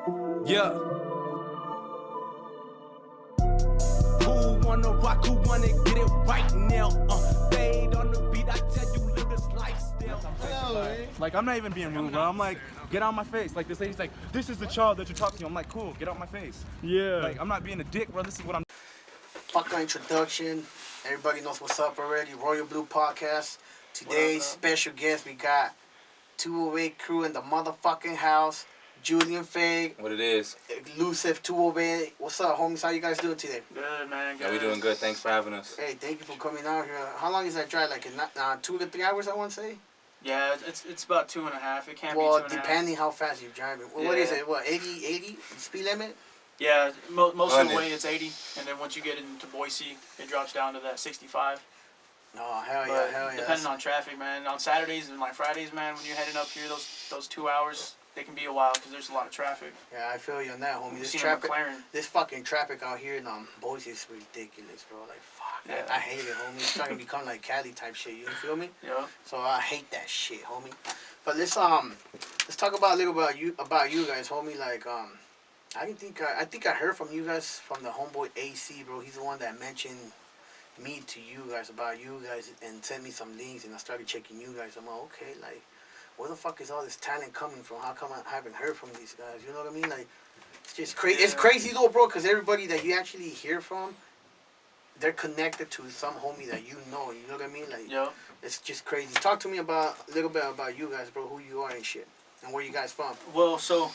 Yeah. Who wanna rock? Who wanna get it right now? Fade on the beat. I tell you, live this lifestyle. Like, I'm not even being rude, bro. I'm like, get out my face. Like, this lady's like, this is the child that you're talking to. I'm like, cool, get out my face. Yeah. Like, I'm not being a dick, bro. This is what I'm. Fuck our introduction. Everybody knows what's up already. Royal Blue Podcast. Today's special guest, we got 208 crew in the motherfucking house. Julian Fag. What it is? Elusive 208. What's up, homies? How you guys doing today? Good, man. Good. Yeah, we doing good. Thanks for having us. Hey, thank you for coming out here. How long is that drive? Like 2 to 3 hours, I want to say? Yeah, it's about 2.5. It can't be 2.5. Depending how fast you're driving. Well, What is it? What, 80 speed limit? Yeah, most of the 100. way it's 80, and then once you get into Boise, it drops down to that 65. Oh, hell But yeah, hell yeah. depending on traffic, man. On Saturdays and like Fridays, man, when you're heading up here, those 2 hours, they can be a while because there's a lot of traffic. Yeah, I feel you on that, homie. We've seen a McLaren. This fucking traffic out here in Boise is ridiculous, bro. Like, fuck. Yeah. I hate it, homie. It's starting to become like Cali type shit. You feel me? Yeah. So I hate that shit, homie. But let's talk about a little about you guys, homie. Like I think I heard from you guys from the homeboy AC, bro. He's the one that mentioned me to you guys about you guys and sent me some links, and I started checking you guys. I'm like, okay, like, where the fuck is all this talent coming from? How come I haven't heard from these guys? You know what I mean? Like, it's just crazy. Yeah. It's crazy though, bro, because everybody that you actually hear from, they're connected to some homie that you know. You know what I mean? Like, Yeah. it's just crazy. Talk to me a little bit about you guys, bro. Who you are and shit, and where you guys from. Well, so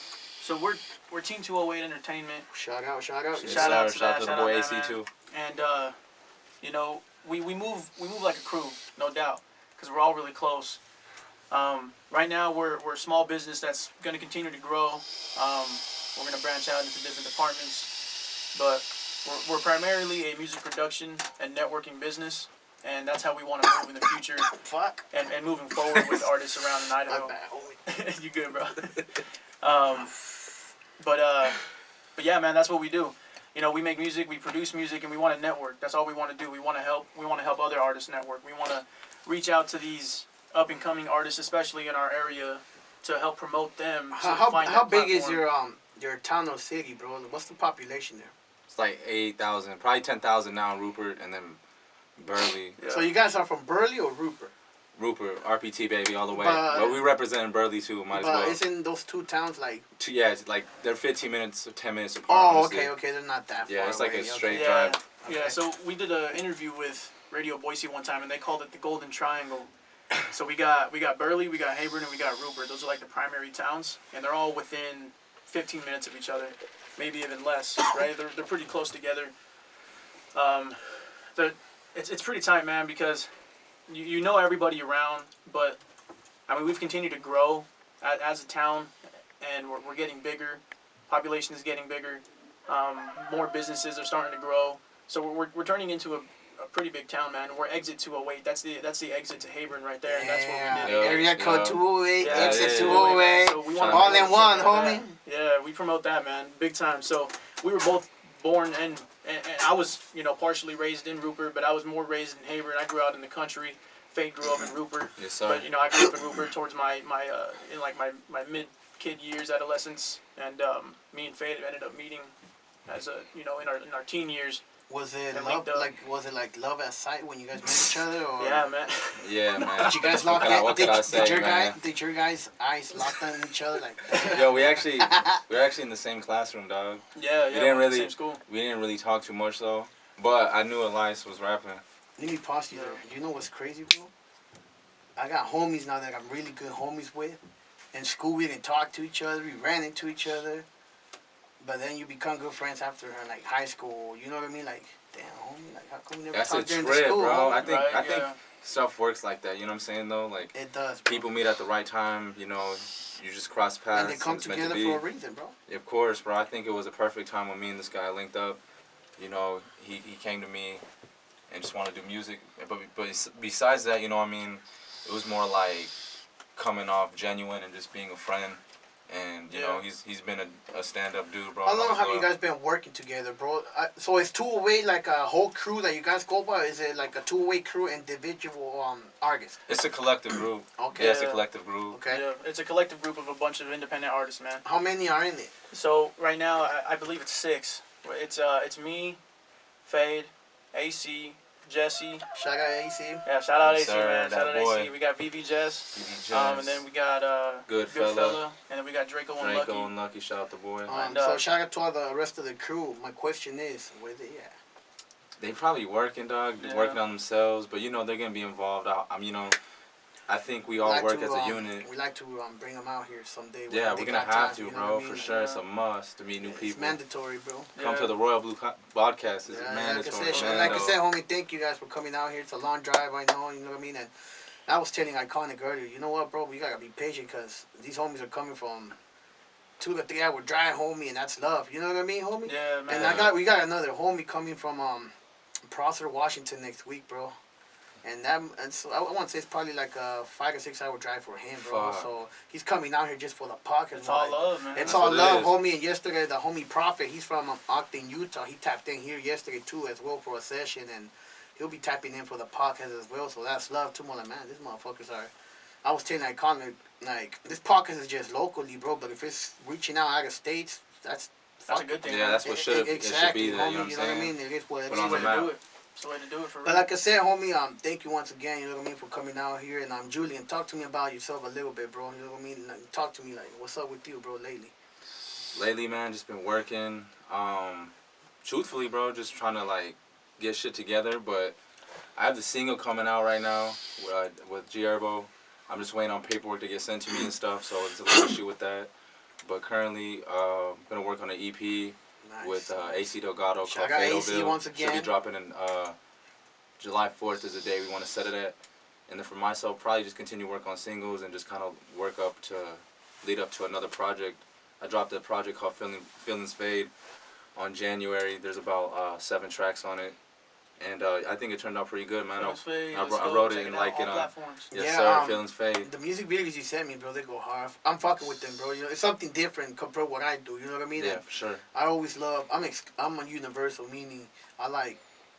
we're Team 208 Entertainment. Shout out. Shout out to Shout that, out to the shout boy out AC that, too. And you know, we move like a crew, no doubt, because we're all really close. Right now we're a small business that's going to continue to grow. We're going to branch out into different departments, but we're primarily a music production and networking business, and that's how we want to move in the future. Fuck. And moving forward with artists around in Idaho. My bad, homie. You good, bro? But yeah, man, that's what we do. You know, we make music, we produce music, and we want to network. That's all we want to do. We want to help other artists network. We want to reach out to these up and coming artists, especially in our area, to help promote them. How big is your town or city, bro? What's the population there? It's like 8,000, probably 10,000 now in Rupert, and then Burley. Yeah. So you guys are from Burley or Rupert? Rupert, RPT baby, all the way. But- But we represent Burley too, might as But well. isn't those two towns like? Yeah, it's like they're 15 minutes or 10 minutes apart. Oh, honestly. okay, they're not that far. Yeah, it's like away. a straight Okay. drive. Yeah, Okay. so we did an interview with Radio Boise one time, and they called it the Golden Triangle. So we got Burley, we got Hayburn, and we got Rupert. Those are like the primary towns, and they're all within 15 minutes of each other, maybe even less, right? They're pretty close together. It's pretty tight, man, because you know everybody around, but I mean we've continued to grow as a town, and we're getting bigger. Population is getting bigger. More businesses are starting to grow, so we're turning into a pretty big town, man. We're exit 208. That's the exit to Hayburn right there. And that's what we did. Yeah. Area code 208, Yeah, exit yeah, 208. So we wanna All promote in one, something like homie. that. Yeah, we promote that, man, big time. So we were both born and I was, you know, partially raised in Rupert, but I was more raised in Hayburn. I grew out in the country. Fade grew up in Rupert. Yes, sir. But you know, I grew up in Rupert towards my my mid kid years, adolescence, and me and Fade ended up meeting as in our teen years. Was it And love? linked up. Like love at sight when you guys met each other? Or Yeah, man. Yeah, man. Did you guys lock What could I say, man? Did your guys' eyes lock on each other? Like, Yo, we're actually in the same classroom, dog. Yeah, We didn't we're in the really same school. we didn't really talk too much though. But I knew Elias was rapping. let me pause you there. You know what's crazy, bro? I got homies now that I'm really good homies with. In school, we didn't talk to each other. We ran into each other. But then you become good friends after like high school. You know what I mean? Like, damn, homie, like how come we never That's a talked during the trip, school? bro. homie? I think yeah. stuff works like that. You know what I'm saying though? Like It does, bro. people meet at the right time. You know, you just cross paths. And they come it's meant together to be. for a reason, bro. Of course, bro. I think it was a perfect time when me and this guy linked up. You know, he came to me and just wanted to do music. But besides that, you know, I mean, it was more like coming off genuine and just being a friend And, you know, he's been a stand-up dude, bro. How long Always have you loyal. guys been working together, bro? So is 208 like a whole crew that you guys go by? Or is it like a 208 crew, individual artists? It's a collective group. Okay. Yeah, it's a collective group. Okay. Yeah, it's a collective group of a bunch of independent artists, man. How many are in it? So right now, I believe it's 6. It's me, Fade, AC, Jesse. Shout out AC. Yeah, shout out Yes, AC, sir, man. that Shout out boy. AC. We got VV Jess. BB And then we got Goodfella. and then we got Draco and Draco Lucky. and Lucky, shout out the boy. So shout out to all the rest of the crew. My question is, where they at? They probably working, dog. Yeah. Working on themselves, but you know they're gonna be involved. You know, I think we all work as a unit. We like to bring them out here someday. Yeah, they we're gonna got have time, to, you know bro, what I for mean? sure. It's a must to meet new It's people. mandatory, bro. Come to the Royal Blue Podcast. It's Yeah, mandatory. like I said, homie, thank you guys for coming out here. It's a long drive, I know, you know what I mean? And I was telling I-Konick earlier, you know what, bro, we gotta be patient because these homies are coming from 2 to 3 hour drive, homie, and that's love. You know what I mean, homie? Yeah, man. And we got another homie coming from Prosser, Washington next week, bro. And so I want to say it's probably like a 5 or 6 hour drive for him, bro. Fuck. So he's coming out here just for the podcast. It's all love, man. It's That's all what it love, is. homie. And yesterday, the homie Prophet, he's from Ogden, Utah. He tapped in here yesterday too, as well, for a session, and he'll be tapping in for the podcast as well. So that's love too. I'm like, man, these motherfuckers are. I was telling I-Konick, like, this podcast is just locally, bro. But if it's reaching out of states, that's That's a good thing. Yeah, man. that's what should it should be there. homie, You know what I'm you know what I saying? mean? It is what it Put is. on It's the the way to map. do it. It's the way to do it for real. But like I said, homie, thank you once again, you know what I mean, for coming out here. And Julian, talk to me about yourself a little bit, bro. You know what I mean? Like, talk to me, like, what's up with you, bro, lately? Lately, man, just been working. Truthfully, bro, just trying to like get shit together. But I have the single coming out right now with G Herbo. I'm just waiting on paperwork to get sent to me and stuff, so it's a little issue with that. But currently, gonna work on an EP Nice. with AC Delgado Shout called out AC Fadoville. once Should be again. dropping in July 4th is the day we want to set it at. And then for myself, probably just continue work on singles and just kind of work up to lead up to another project. I dropped a project called Feelings Fade on January. There's about 7 tracks on it. And I think it turned out pretty good, man. Feelings Fade, I let's go. wrote Check it in out like all in a... platforms. Yes, Yeah, sir, Feelings Fade. The music videos you sent me, bro, they go hard. I'm fucking with them, bro. You know, it's something different compared to what I do. You know what I mean? Yeah, And for sure. I always love. I'm a universal, meaning I like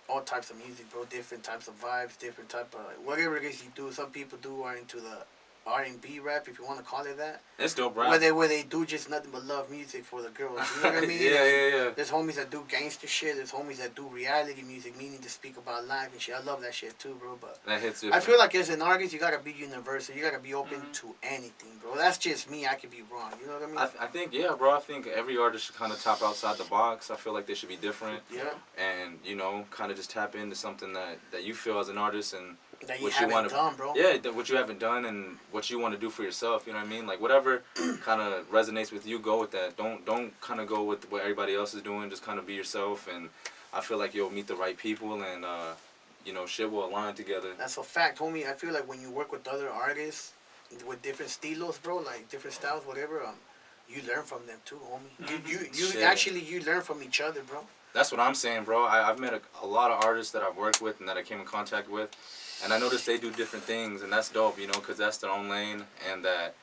all types of music, bro. Different types of vibes, different type of whatever it is you do. Some people are into the R&B rap, if you want to call it that. It's dope, rap. Where they do just nothing but love music for the girls. You know what I mean? yeah. There's homies that do gangster shit. There's homies that do reality music, meaning to speak about life and shit. I love that shit too, bro. But That hits I different. feel like as an artist, you gotta be universal. You gotta be open to anything, bro. That's just me. I could be wrong. You know what I mean? I think, yeah, bro. I think every artist should kind of tap outside the box. I feel like they should be different. Yeah. And, you know, kind of just tap into something that you feel as an artist and That you what haven't you want to done, bro. Yeah, what you haven't done and what you want to do for yourself. You know what I mean? Like whatever kind of resonates with you, go with that. Don't kind of go with what everybody else is doing. Just kind of be yourself, and I feel like you'll meet the right people, and you know, shit will align together. That's a fact, homie. I feel like when you work with other artists with different stylos, bro, like different styles, whatever, you learn from them too, homie. You Shit. actually learn from each other, bro. That's what I'm saying, bro. I've met a lot of artists that I've worked with and that I came in contact with, and I noticed they do different things, and that's dope, you know, because that's their own lane, and that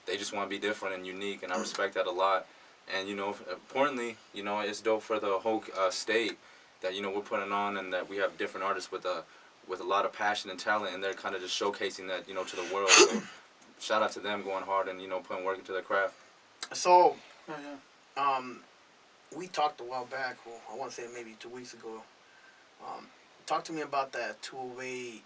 they just want to be different and unique, and I respect that a lot. And, you know, importantly, you know, it's dope for the whole state that, you know, we're putting on, and that we have different artists with a lot of passion and talent, and they're kind of just showcasing that, you know, to the world. So shout out to them going hard and, you know, putting work into their craft. So, Oh, yeah. we talked a while back, well, I want to say maybe 2 weeks ago. Talk to me about that 208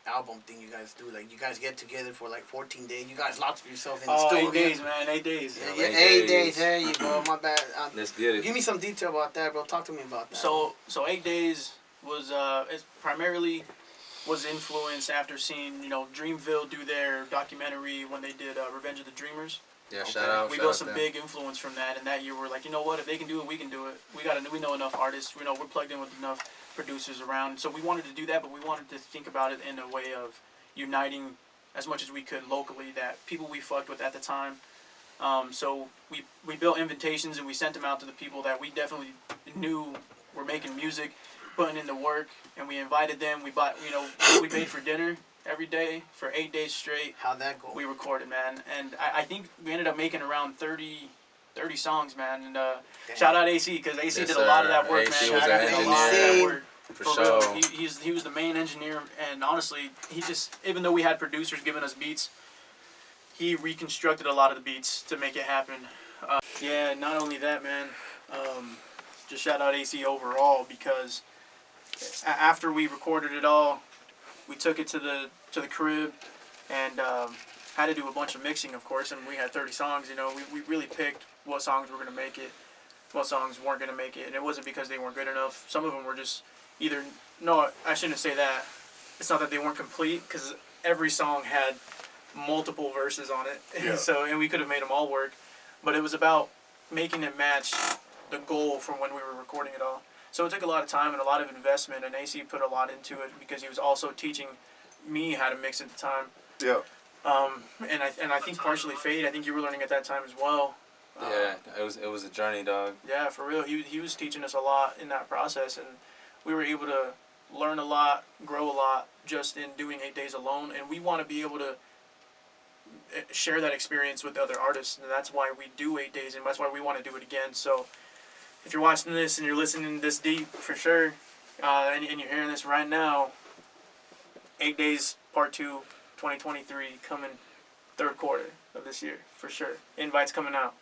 album thing you guys do. Like, you guys get together for like 14 days. You guys lock yourself in the studio. 8 days, man. 8 days. Yeah, Yeah, 8 8 days. days. There you go. My bad. Let's get it. Give me some detail about that, bro. Talk to me about that. So 8 days was it primarily was influenced after seeing, you know, Dreamville do their documentary when they did Revenge of the Dreamers. Yeah, Okay. shout out. We shout got out some them. big influence from that, and that year we're like, you know what, if they can do it, we can do it. We know enough artists. We know we're plugged in with enough producers around. So we wanted to do that, but we wanted to think about it in a way of uniting as much as we could locally, that people we fucked with at the time. So we built invitations and we sent them out to the people that we definitely knew were making music, putting in the work, and we invited them. We bought, you know, we paid for dinner, every day for 8 days straight. How'd that go? We recorded, man, and I think we ended up making around 30 songs, man. And shout out AC, because AC Yes, did a lot of that sir. work, AC man. was He an did a lot of that engineer. work. For real. sure. He was the main engineer, and honestly, he just, even though we had producers giving us beats, he reconstructed a lot of the beats to make it happen. Yeah, not only that, man. Just shout out AC overall, because after we recorded it all, we took it to the crib and had to do a bunch of mixing, of course. And we had 30 songs. You know, we really picked what songs were gonna make it, what songs weren't gonna make it, and it wasn't because they weren't good enough. Some of them were just either, no, I shouldn't say that. It's not that they weren't complete, because every song had multiple verses on it. Yeah. So, and we could have made them all work, but it was about making it match the goal from when we were recording it all. So it took a lot of time and a lot of investment, and AC put a lot into it because he was also teaching me how to mix at the time. Yeah. And I think partially Fade, I think you were learning at that time as well. Yeah, it was a journey, dog. Yeah, for real. He was teaching us a lot in that process, and we were able to learn a lot, grow a lot just in doing 8 days alone. And we want to be able to share that experience with other artists, and that's why we do 8 days, and that's why we want to do it again. So if you're watching this and you're listening this deep, for sure, and you're hearing this right now, 8 days, part 2, 2023, coming third quarter of this year, for sure. Invites coming out.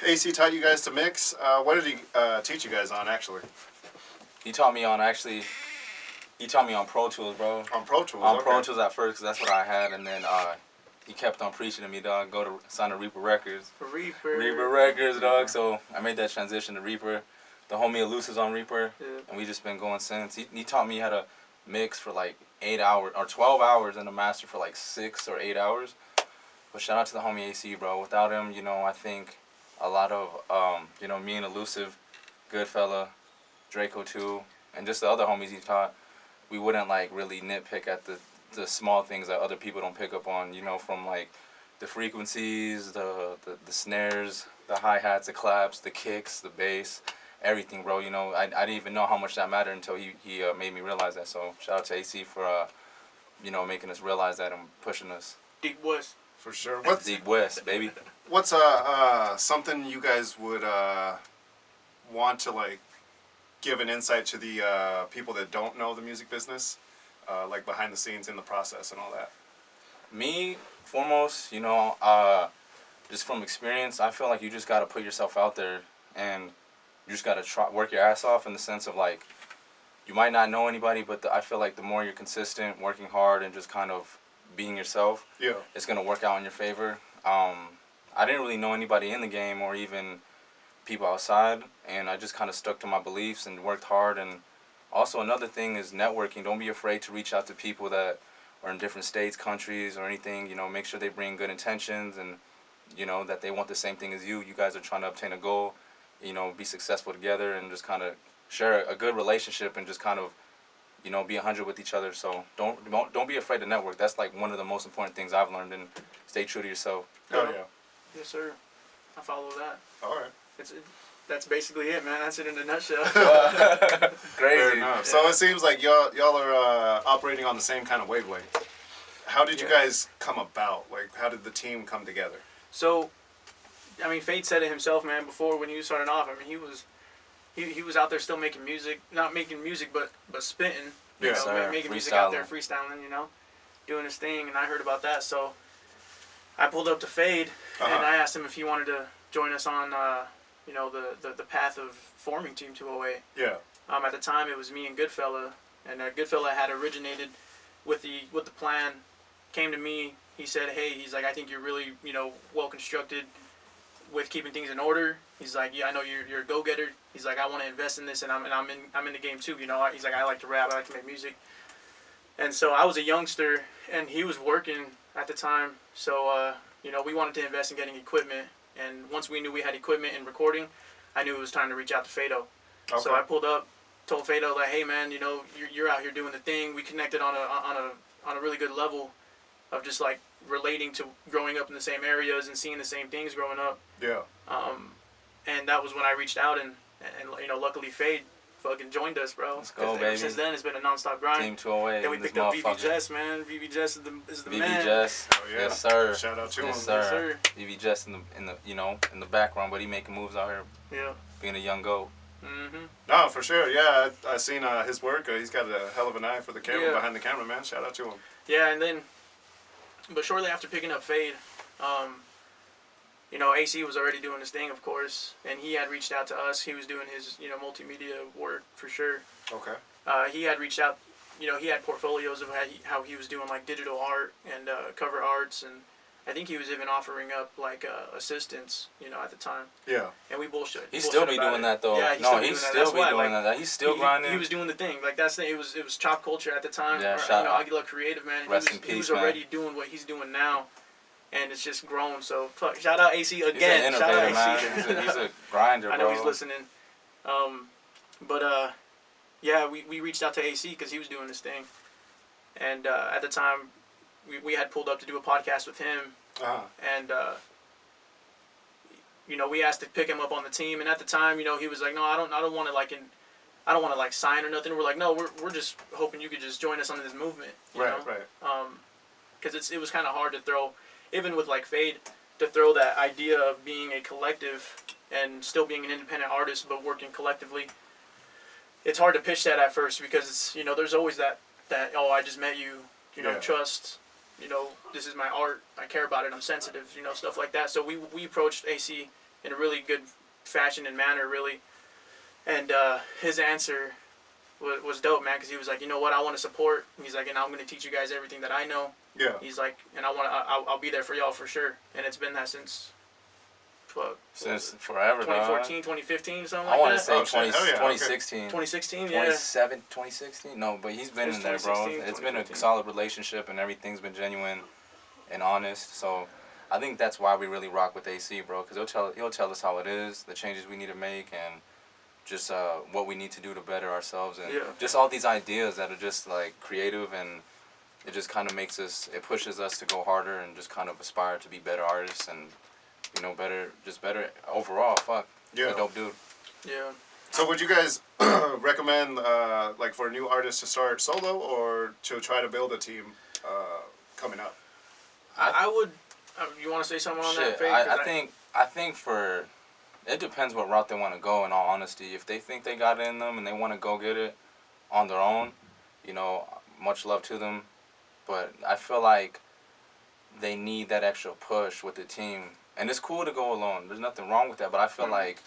AC taught you guys to mix. What did he teach you guys on, actually? He taught me on Pro Tools, bro. On Pro Tools? On okay. Pro Tools at first, because that's what I had, and then he kept on preaching to me, dog. Go to sign to Reaper Records. Reaper Records, dog. So I made that transition to Reaper. The homie Elusive's on Reaper, and we just been going since. He taught me how to mix for like 8 hours or 12 hours and a master for like 6 or 8 hours. But shout out to the homie AC, bro. Without him, you know, I think a lot of, you know, me and Elusive, Goodfella, Draco too, and just the other homies he taught, we wouldn't like really nitpick at the small things that other people don't pick up on, you know, from like the frequencies, the snares, the hi-hats, the claps, the kicks, the bass, everything, bro. You know, I didn't even know how much that mattered until he made me realize that. So shout out to AC for, you know, making us realize that and pushing us. Deep West. For sure. Deep West, baby. What's something you guys would want to like give an insight to the people that don't know the music business, like behind the scenes in the process and all that? Me, foremost, you know, just from experience, I feel like you just gotta put yourself out there, and you just gotta work your ass off in the sense of like, you might not know anybody, but I feel like the more you're consistent, working hard, and just kind of being yourself, Yeah. it's gonna work out in your favor. I didn't really know anybody in the game or even people outside, and I just kind of stuck to my beliefs and worked hard. And also another thing is networking. Don't be afraid to reach out to people that are in different states, countries, or anything. You know, make sure they bring good intentions, and you know that they want the same thing as you. You guys are trying to obtain a goal, you know, be successful together, and just kind of share a good relationship, and just kind of, you know, be 100 with each other. So don't be afraid to network. That's like one of the most important things I've learned. And stay true to yourself. Oh yeah. Yes, sir. I follow that. All right. That's basically it, man. That's it in a nutshell. Fair Crazy. enough. So it seems like y'all are operating on the same kind of wavelength. How did you guys come about? Like, how did the team come together? So, I mean, Fate said it himself, man. Before, when he was starting off, I mean, he was out there still making music, not making music, but spitting. You Yeah, know, sir. making music out there, Freestyling. freestyling. You know, doing his thing, and I heard about that, so I pulled up to Fade, and I asked him if he wanted to join us on, you know, the path of forming Team 208. Yeah. At the time, it was me and Goodfella, and Goodfella had originated with the plan. Came to me. He said, "Hey," he's like, "I think you're really, you know, well constructed with keeping things in order." He's like, "Yeah, I know you're a go-getter." He's like, "I want to invest in this, and I'm in the game too. You know." He's like, "I like to rap. I like to make music." And so I was a youngster, and he was working at the time. So you know, we wanted to invest in getting equipment. And once we knew we had equipment and recording, I knew it was time to reach out to Fado. Okay. So I pulled up, told Fado, like, "Hey man, you know, you're out here doing the thing." We connected on a really good level of just like relating to growing up in the same areas and seeing the same things growing up. Yeah. And that was when I reached out, and you know, luckily Fade fucking joined us, bro. Let's go, Ever baby. since then, it's been a nonstop grind. Team 208. Then we this picked up motherfucker. VV Jess, man. VV Jess is the VV man. Jess. Oh, yeah. Yes, sir. Shout out to him. Yes, sir. Yes, sir. VV Jess in the in the background, but he making moves out here, Yeah. being a young goat. Mm-hmm. No, for sure. Yeah, I seen his work. He's got a hell of an eye for the camera, Yeah. behind the camera, man. Shout out to him. Yeah, and then, but shortly after picking up Fade, you know, AC was already doing his thing, of course, and he had reached out to us. He was doing his, you know, multimedia work for sure. Okay. He had reached out, you know, he had portfolios of how he was doing like digital art and cover arts, and I think he was even offering up like assistance, you know, at the time. Yeah. And we bullshit. He still be about doing it. that though. Yeah, No, he's he's still still doing be that. doing that. He's still grinding. He was doing the thing. Like that's the thing. It was chop culture at the time. Yeah, or, shout you know, out. Aguila Creative, man. Rest he in was, peace, he was man. already doing what he's doing now, and it's just grown. So fuck. Shout out AC He's again. an Shout out innovator, AC. man. He's a grinder, I bro. know he's listening. But yeah, we reached out to AC because he was doing this thing, and at the time, we had pulled up to do a podcast with him, and you know, we asked to pick him up on the team, and at the time, you know, he was like, no, I don't want to I don't want to like sign or nothing. We're like, no, we're just hoping you could just join us on this movement, you know? Right. Because it was kind of hard to throw, even with like Fade, to throw that idea of being a collective and still being an independent artist but working collectively. It's hard to pitch that at first because it's, you know, there's always that oh, I just met you, you know, Yeah. trust, you know, this is my art, I care about it, I'm sensitive, you know, stuff like that. So we approached AC in a really good fashion and manner, really. And his answer was dope, man, because he was like, you know what, I want to support. He's like, and I'm going to teach you guys everything that I know. Yeah. He's like, and I'll be there for y'all for sure. And it's been that since, Since forever, 2014, 2015, something like I want that. to say Oh, shit. Hell yeah, okay. 2016. 2016, yeah. 2016? No, but he's been It's in there, bro. 2016, It's been a 2015. solid relationship, and everything's been genuine and honest. So I think that's why we really rock with AC, bro, because he'll tell us how it is, the changes we need to make, and just what we need to do to better ourselves, and Yeah. just all these ideas that are just like creative, and it just kind of it pushes us to go harder and just kind of aspire to be better artists and, you know, better overall. Fuck. Yeah. He's a dope dude. Yeah. So would you guys recommend, like, for a new artist to start solo or to try to build a team coming up? I would. You want to say something on that, Shit, Faith? I think for it depends what route they want to go. In all honesty, if they think they got it in them and they want to go get it on their own, you know, much love to them. But I feel like they need that extra push with the team, and it's cool to go alone. There's nothing wrong with that. But I feel like,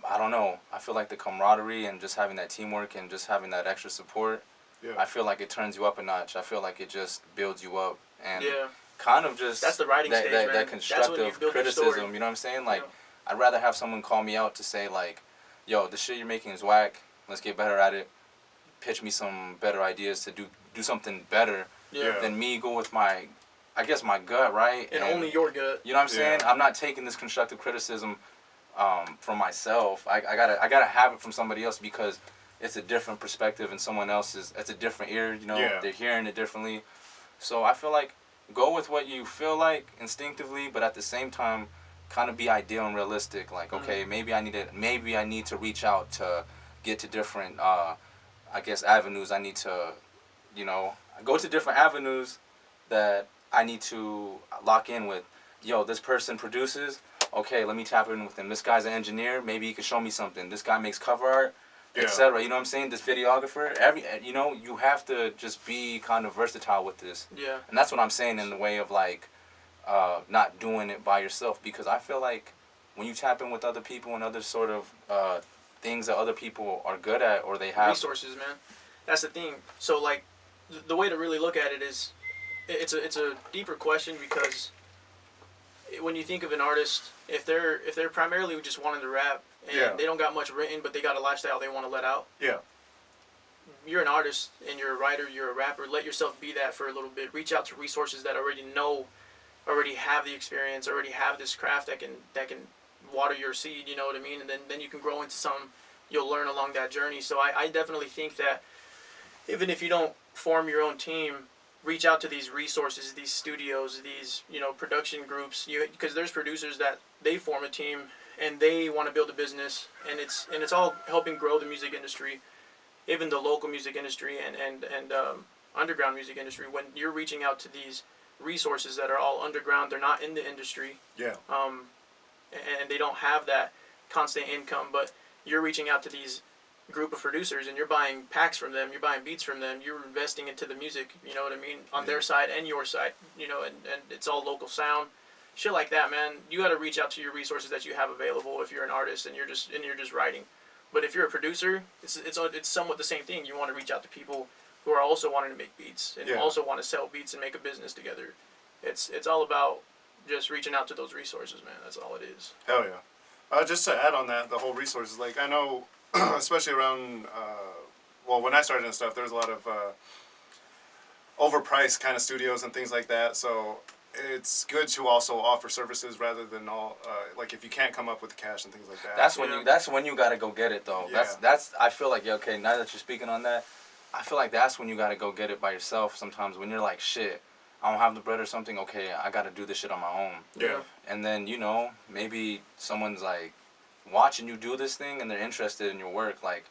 I don't know. I feel like the camaraderie and just having that teamwork and just having that extra support. Yeah. I feel like it turns you up a notch. I feel like it just builds you up and. Yeah. Kind of just That's the writing that, stage, that, man. that That's when you constructive build your story. criticism, you know what I'm saying? Like, Yeah. I'd rather have someone call me out to say, like, yo, the shit you're making is whack, let's get better at it, pitch me some better ideas to do something better, Yeah. than me go with my gut, right? And only your gut. You know what I'm saying? Yeah. I'm not taking this constructive criticism from myself. I gotta have it from somebody else because it's a different perspective and someone else's, it's a different ear, you know, Yeah. they're hearing it differently. So I feel like go with what you feel like instinctively, but at the same time, kind of be ideal and realistic. Like, okay, maybe I need to reach out to get to different, avenues. I need to, you know, go to different avenues that I need to lock in with. Yo, this person produces. Okay, let me tap in with him. This guy's an engineer. Maybe he can show me something. This guy makes cover art, Yeah. etc. You know what I'm saying? This videographer. You know, you have to just be kind of versatile with this. Yeah. And that's what I'm saying in the way of like, not doing it by yourself, because I feel like when you tap in with other people and other sort of things that other people are good at or they have Resources, man. That's the thing. So like, the way to really look at it is, it's a deeper question because when you think of an artist, if they're primarily just wanting to rap and Yeah. they don't got much written, but they got a lifestyle they want to let out. Yeah. You're an artist and you're a writer, you're a rapper. Let yourself be that for a little bit. Reach out to resources that already have the experience, already have this craft that can water your seed. You know what I mean? And then you can grow into something. You'll learn along that journey. So I definitely think that even if you don't form your own team, reach out to these resources, these studios, these, you know, production groups. Because there's producers that they form a team and they want to build a business, and it's all helping grow the music industry, even the local music industry and underground music industry. When you're reaching out to these resources that are all underground, they're not in the industry, Yeah. and they don't have that constant income, but you're reaching out to these group of producers and you're buying packs from them, you're buying beats from them, you're investing into the music, you know what I mean, on their side and your side, you know, and it's all local sound, shit like that, man. You got to reach out to your resources that you have available if you're an artist and you're just writing. But if you're a producer, it's somewhat the same thing. You want to reach out to people who are also wanting to make beats and also want to sell beats and make a business together. It's all about just reaching out to those resources, man. That's all it is. Hell yeah. Just to add on that, the whole resources, like I know, especially around, when I started and stuff, there was a lot of overpriced kind of studios and things like that. So it's good to also offer services rather than all, like if you can't come up with the cash and things like that. That's when you gotta go get it though. Yeah. That's I feel like, okay, now that you're speaking on that, I feel like that's when you gotta go get it by yourself. Sometimes when you're like, shit, I don't have the bread or something, okay, I gotta do this shit on my own. Yeah. And then, you know, maybe someone's like watching you do this thing and they're interested in your work, like,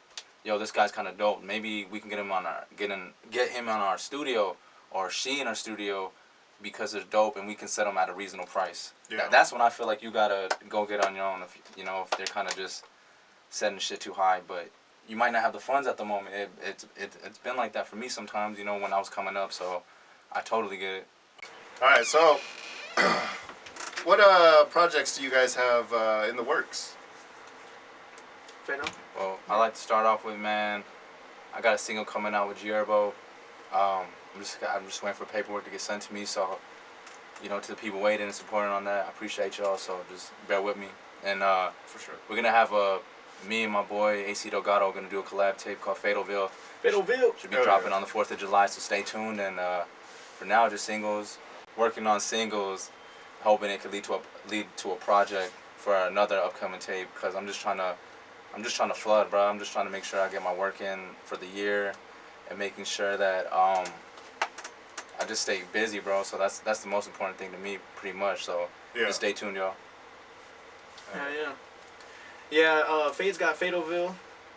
yo, this guy's kind of dope. Maybe we can get him on our studio or she in our studio because they're dope and we can set them at a reasonable price. Yeah. That's when I feel like you gotta go get on your own if you know, if they're kind of just setting shit too high, but you might not have the funds at the moment. It's been like that for me sometimes, you know, when I was coming up, so I totally get it. All right, so what projects do you guys have in the works? Feno? Well, I like to start off with, man, I got a single coming out with Gierbo. I'm just waiting for paperwork to get sent to me, so, you know, to the people waiting and supporting on that, I appreciate y'all, so just bear with me. And For sure. we're going to have me and my boy, AC Delgado, going to do a collab tape called Fatalville. Fatalville. Should be Oh, dropping yeah. on the 4th of July, so stay tuned. And for now, just singles. Working on singles, hoping it could lead to a project for another upcoming tape. Because I'm just trying to flood, bro. I'm just trying to make sure I get my work in for the year, and making sure that I just stay busy, bro. So that's the most important thing to me, pretty much. So just stay tuned, y'all. Yeah. Fade's got Fatalville.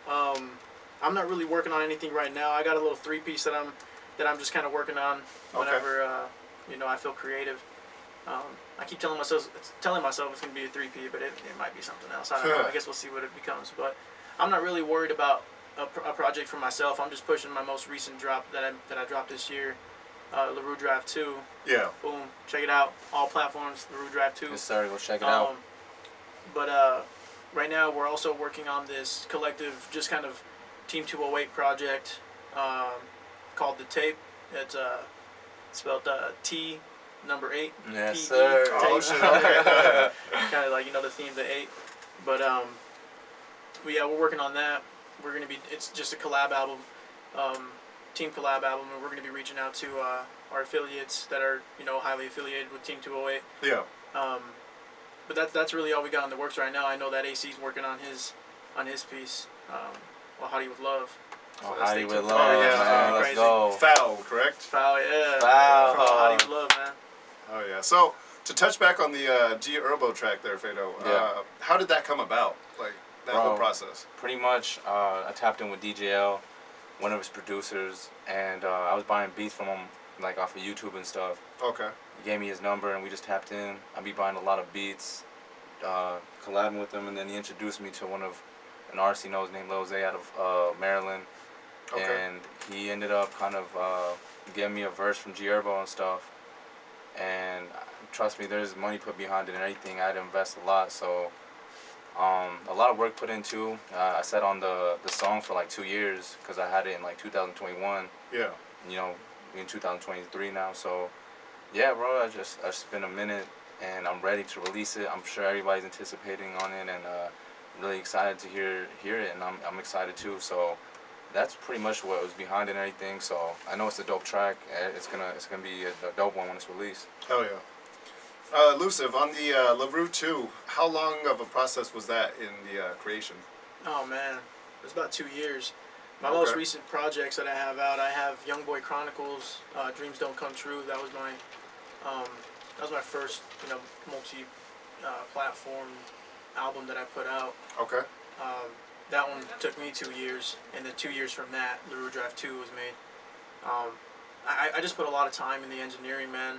I'm not really working on anything right now. I got a little 3-piece that I'm just kind of working on whenever you know, I feel creative. I keep telling myself it's gonna be a 3P, but it might be something else. I don't know. I guess we'll see what it becomes. But I'm not really worried about a project for myself. I'm just pushing my most recent drop that I dropped this year, LaRue Drive 2. Yeah. Boom, check it out. All platforms, LaRue Drive 2. Yes, sir. Go check it out. But right now we're also working on this collective, just kind of Team208 project called The Tape. It's spelled T number 8. Yes, P-E, sir. Oh, tape. shit, okay. Kind of like, you know, the theme, the 8. But yeah, we're working on that. It's just a collab album, team collab album, and we're gonna be reaching out to our affiliates that are, you know, highly affiliated with Team208. Yeah. But that's really all we got in the works right now. I know that AC's working on his piece, Hottie with Love. Oh, let's Hottie stay with tuned. Love, Oh, yeah. man. Let's Crazy. go. Foul, correct? Foul, yeah. Foul. From Hottie with Love, man. Oh yeah. So to touch back on the G Herbo track there, Fado. How did that come about? Like that whole process. Pretty much, I tapped in with DJL, one of his producers, and I was buying beats from him, like off of YouTube and stuff. Okay. He gave me his number, and we just tapped in. I'd be buying a lot of beats, collabing with him, and then he introduced me to an artist he knows named Lil Zay out of Maryland. Okay. And he ended up kind of giving me a verse from G Herbo and stuff. And trust me, there's money put behind it and everything. I had to invest a lot, so a lot of work put into. I sat on the song for like 2 years because I had it in like 2021. Yeah. You know, we're in 2023 now, so yeah, bro. I just been a minute, and I'm ready to release it. I'm sure everybody's anticipating on it, and really excited to hear it, and I'm excited too. So that's pretty much what was behind it and everything. So I know it's a dope track. It's gonna be a dope one when it's released. Hell yeah. Elusive, on the LaRue 2, how long of a process was that in the creation? Oh man, it was about 2 years. My Okay. most recent projects that I have out, I have Young Boy Chronicles, Dreams Don't Come True. That was my first, you know, multi-platform album that I put out. Okay. That one took me 2 years, and then 2 years from that, LaRue Drive 2 was made. I just put a lot of time in the engineering, man.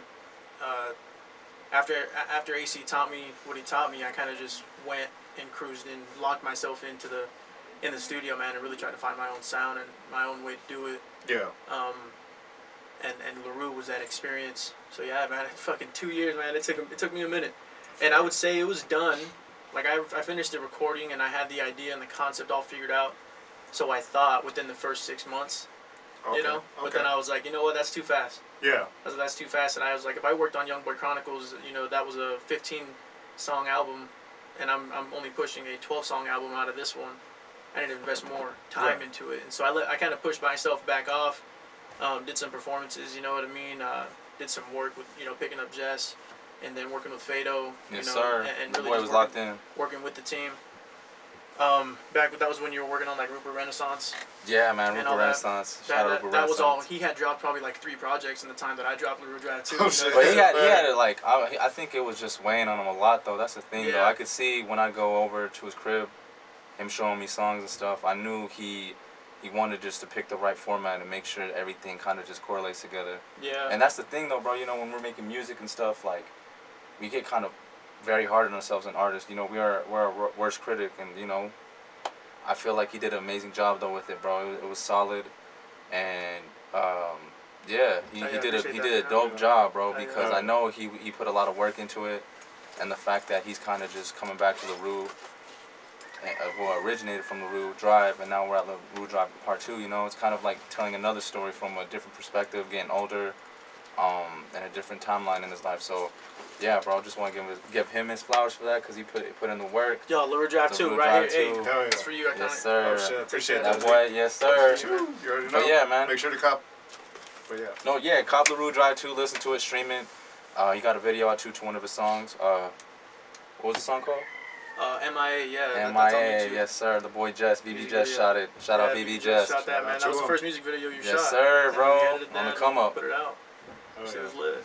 After AC taught me what he taught me, I kind of just went and cruised and locked myself in the studio, man, and really tried to find my own sound and my own way to do it. Yeah. And LaRue was that experience. So yeah, man, fucking 2 years, man. It took me a minute, and I would say it was done. Like I finished the recording and I had the idea and the concept all figured out. So I thought within the first 6 months, Okay. you know. But then I was like, you know what, that's too fast. Yeah. That's too fast. And I was like, if I worked on Youngboy Chronicles, you know, that was a 15-song album, and I'm only pushing a 12-song album out of this one. I need to invest more time into it, and so I kind of pushed myself back off. Did some performances, you know what I mean. Did some work with, you know, picking up Jess, and then working with Fado. Yes, you know, sir. And The really boy just was locked in. working with the team. That was when you were working on like Rupert Renaissance. Yeah, man. And Rupert all that. Renaissance. Shout out Rupert That was all. Renaissance. He had dropped probably like 3 projects in the time that I dropped LaRue Drive 2. Oh, shit. But he had it like, I think it was just weighing on him a lot though. That's the thing though. Yeah. I could see when I go over to his crib, him showing me songs and stuff. I knew he wanted just to pick the right format and make sure that everything kind of just correlates together. Yeah. And that's the thing though, bro. You know, when we're making music and stuff, like, we get kind of very hard on ourselves and artists. You know, we're our worst critic, and you know, I feel like he did an amazing job though with it, bro. It was solid, and yeah, he did a dope job, bro. Because I know he put a lot of work into it, and the fact that he's kind of just coming back to LaRue, well, originated from LaRue Drive, and now we're at LaRue Drive Part 2. You know, it's kind of like telling another story from a different perspective, getting older, and a different timeline in his life. So, yeah, bro, I just want to give him his flowers for that, because he put in the work. Yo, LaRue Drive 2, LaRue right Drive here. 2. Hey, Hell yeah. it's for you, I Yes, sir. Oh, shit. Appreciate That that. boy, yes, sir. You already know. But yeah, man. Make sure to cop. But yeah. No, yeah, cop LaRue Drive 2, listen to it, stream it. He got a video out to one of his songs. What was the song called? MIA, yeah. That's on MIA, YouTube. yes, sir. The boy Jess, VB Music Jess video. shot it. Shout out Yeah, VB Jess Jess. shot that, man. out That was to the him. first music video you shot. Yes, sir, And bro. we edited On that the and come up. Put it out. Oh, Shit yeah. was lit.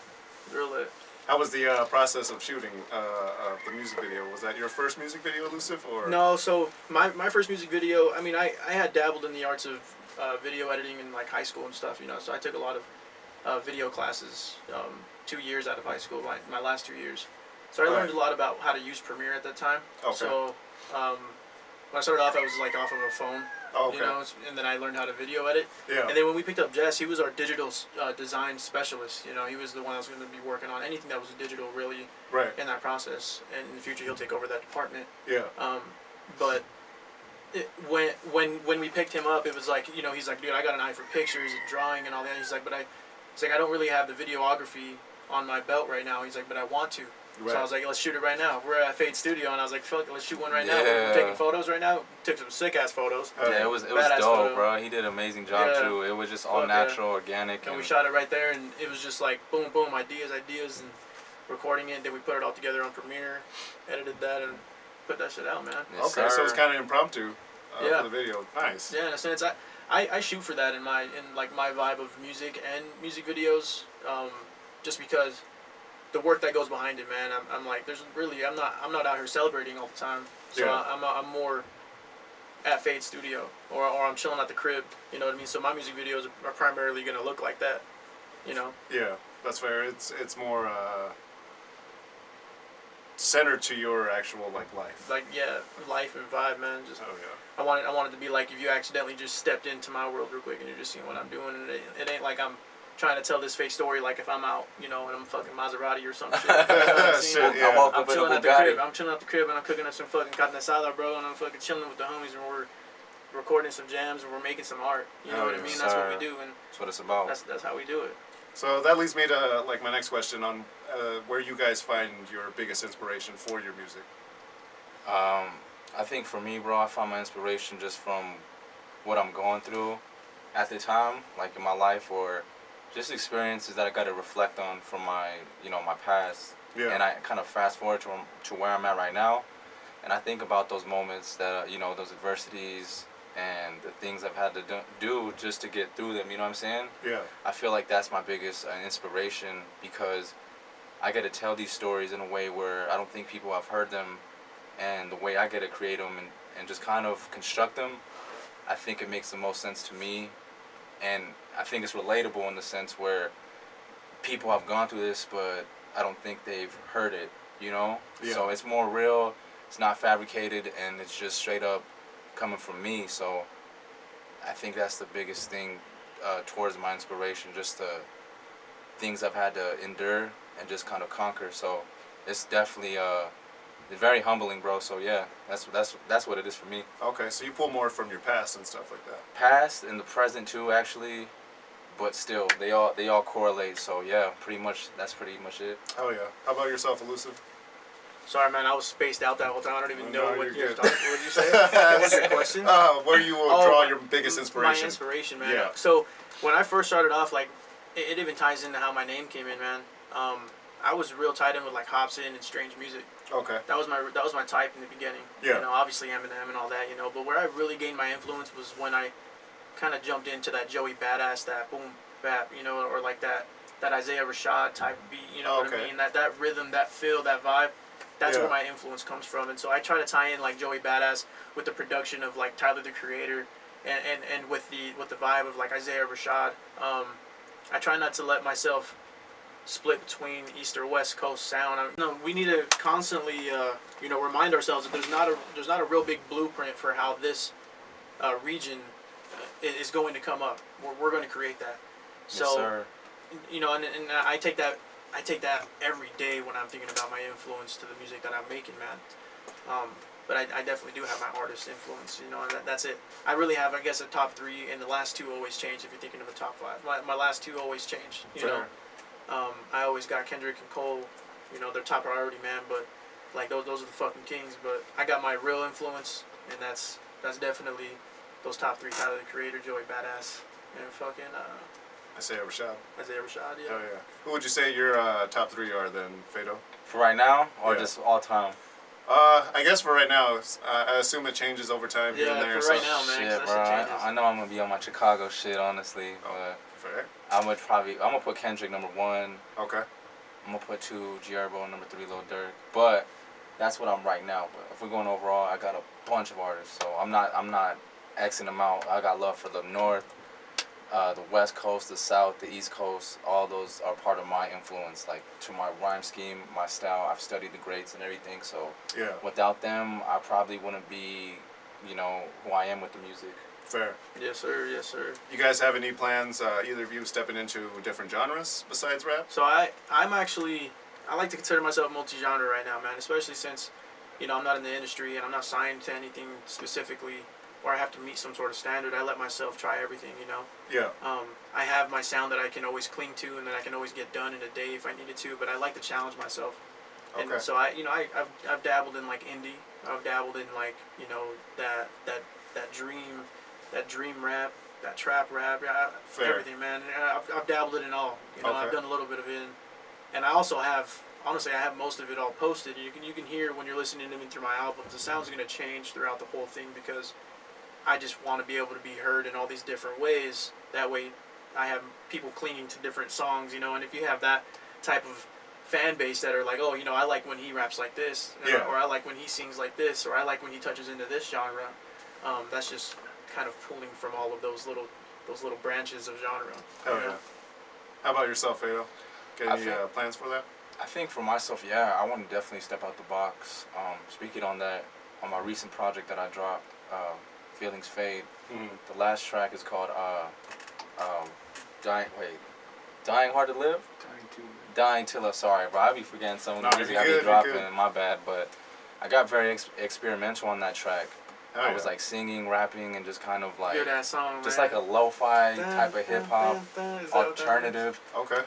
Real lit. How was the process of shooting the music video? Was that your first music video, Elusive, or? No, so my first music video, I mean, I had dabbled in the arts of video editing in like high school and stuff, you know, so I took a lot of video classes 2 years out of high school, my last 2 years. So I learned a lot about how to use Premiere at that time. Okay. So when I started off, I was like off of a phone, Oh, okay. you know, and then I learned how to video edit. Yeah. And then when we picked up Jess, he was our digital design specialist. You know, he was the one that was going to be working on anything that was digital, really, Right. in that process. And in the future, he'll take over that department. Yeah. But when we picked him up, it was like, you know, he's like, dude, I got an eye for pictures and drawing and all that. He's like, I don't really have the videography on my belt right now. He's like, but I want to. Right. So I was like, let's shoot it right now. We're at Fade Studio, and I was like, fuck, let's shoot one right now. Yeah. We're taking photos right now. Took some sick ass photos. Yeah, it was Badass dope, photo. bro. He did an amazing job Yeah. too. It was just all Fuck yeah. natural, organic, And we shot it right there, and it was just like boom, boom, ideas, and recording it. Then we put it all together on Premiere, edited that, and put that shit out, man. Yes, Okay, so sir. it's kind of impromptu Yeah. for the video. Nice. Yeah, in a sense, I shoot for that in my vibe of music and music videos, just because the work that goes behind it, man. I'm like, I'm not out here celebrating all the time. So Yeah. I'm more at Fade Studio, or I'm chilling at the crib. You know what I mean? So my music videos are primarily gonna look like that. You know? Yeah, that's fair. It's more centered to your actual like life. Like, yeah, life and vibe, man. Just Oh yeah. I want it to be like if you accidentally just stepped into my world real quick and you're just seeing what I'm doing, and it ain't like I'm trying to tell this fake story like if I'm out, you know, and I'm fucking Maserati or some shit. You know what I'm saying? Shit, yeah. I woke I'm up in a chilling at the Bugatti. crib. I'm chilling at the crib and I'm cooking up some fucking carne asada, bro, and I'm fucking chilling with the homies and we're recording some jams and we're making some art. You know Oh, what I yes, mean? That's what sir. we do, and That's what it's about. that's how we do it. So that leads me to like my next question on where you guys find your biggest inspiration for your music. I think for me, bro, I find my inspiration just from what I'm going through at the time, like in my life, or just experiences that I got to reflect on from my past. Yeah. And I kind of fast forward to where I'm at right now, and I think about those moments that those adversities and the things I've had to do just to get through them. You know what I'm saying? Yeah. I feel like that's my biggest inspiration, because I get to tell these stories in a way where I don't think people have heard them, and the way I get to create them and just kind of construct them, I think it makes the most sense to me. And I think it's relatable in the sense where people have gone through this, but I don't think they've heard it, you know? Yeah. So it's more real, it's not fabricated, and it's just straight up coming from me. So I think that's the biggest thing towards my inspiration, just the things I've had to endure and just kind of conquer. So it's definitely it's very humbling, bro. So yeah, that's what it is for me. Okay, so you pull more from your past and stuff like that. Past and the present too, actually, but still they all correlate. So yeah, that's pretty much it. Oh yeah. How about yourself, Elusive? Sorry, man, I was spaced out that whole time. I don't even No, know what you're you're good. talking. What did you say? What was your question? Where you will draw your biggest inspiration? My inspiration, man. Yeah. So when I first started off, like, it even ties into how my name came in, man. I was real tied in with like Hobson and strange music. Okay. That was my type in the beginning. Yeah. You know, obviously Eminem and all that, you know. But where I really gained my influence was when I kind of jumped into that Joey Badass, that boom bap, you know, or like that Isaiah Rashad type beat, you know what I mean? That rhythm, that feel, that vibe. That's where my influence comes from. And so I try to tie in like Joey Badass with the production of like Tyler the Creator and with the vibe of like Isaiah Rashad. I try not to let myself split between East or West Coast sound. We need to constantly, remind ourselves that there's not a real big blueprint for how this region is going to come up. We're going to create that. So, Yes, sir. you know, and I take that every day when I'm thinking about my influence to the music that I'm making, man. But I definitely do have my artist influence, you know, and that's it. I really have, I guess, a top 3, and the last 2 always change if you're thinking of a top 5. My last 2 always change, you know. I always got Kendrick and Cole, you know, they're top priority, man, but like those are the fucking kings. But I got my real influence, and that's definitely those top 3: Tyler the Creator, Joey Badass, and fucking Isaiah Rashad. Isaiah Rashad, yeah. Oh yeah. Who would you say your top 3 are then, Fado? For right now, or Yeah. just all time? I guess for right now, I assume it changes over time here and Yeah, there. for right now, man. 'cause Shit, that bro. shit changes. I know I'm gonna be on my Chicago shit, honestly, Oh. but Fair. I'm gonna put Kendrick number 1. Okay. I'm gonna put 2 G-Herbo, number 3 Lil Durk. But that's what I'm right now. But if we're going overall, I got a bunch of artists, so I'm not Xing them out. I got love for the North, the West Coast, the South, the East Coast. All those are part of my influence, like to my rhyme scheme, my style. I've studied the greats and everything, so Yeah. without them, I probably wouldn't be, you know, who I am with the music. Fair. Yes, sir. Yes, sir. You guys have any plans, either of you, stepping into different genres besides rap? So I like to consider myself multi-genre right now, man. Especially since, you know, I'm not in the industry and I'm not signed to anything specifically, or I have to meet some sort of standard. I let myself try everything, you know. Yeah. I have my sound that I can always cling to and that I can always get done in a day if I needed to. But I like to challenge myself. Okay. And so I've dabbled in like indie. I've dabbled in like, you know, that dream rap, that trap rap, Fair. everything, man. I've dabbled in it all. You know, Okay. I've done a little bit of it, and I also have, honestly, I have most of it all posted. You can hear when you're listening to me through my albums. The sound's gonna change throughout the whole thing because I just want to be able to be heard in all these different ways. That way, I have people clinging to different songs, you know. And if you have that type of fan base that are like, oh, you know, I like when he raps like this, Yeah. or I like when he sings like this, or I like when he touches into this genre. That's just kind of pulling from all of those little branches of genre. Hell you know? yeah. How about yourself, Fado? Got any I think- plans for that? I think for myself, yeah, I want to definitely step out the box. Speaking on that, on my recent project that I dropped, Feelings Fade, the last track is called Dying Hard to Live? Dying Till I, sorry, bro. I be forgetting some of the No, music you're I good, be you're dropping, good. my bad, but I got very experimental on that track. Hell I was yeah. like singing, rapping, and just kind of like, Good ass song, just man. like a lo-fi type of hip-hop, Is that what that is? alternative. Okay.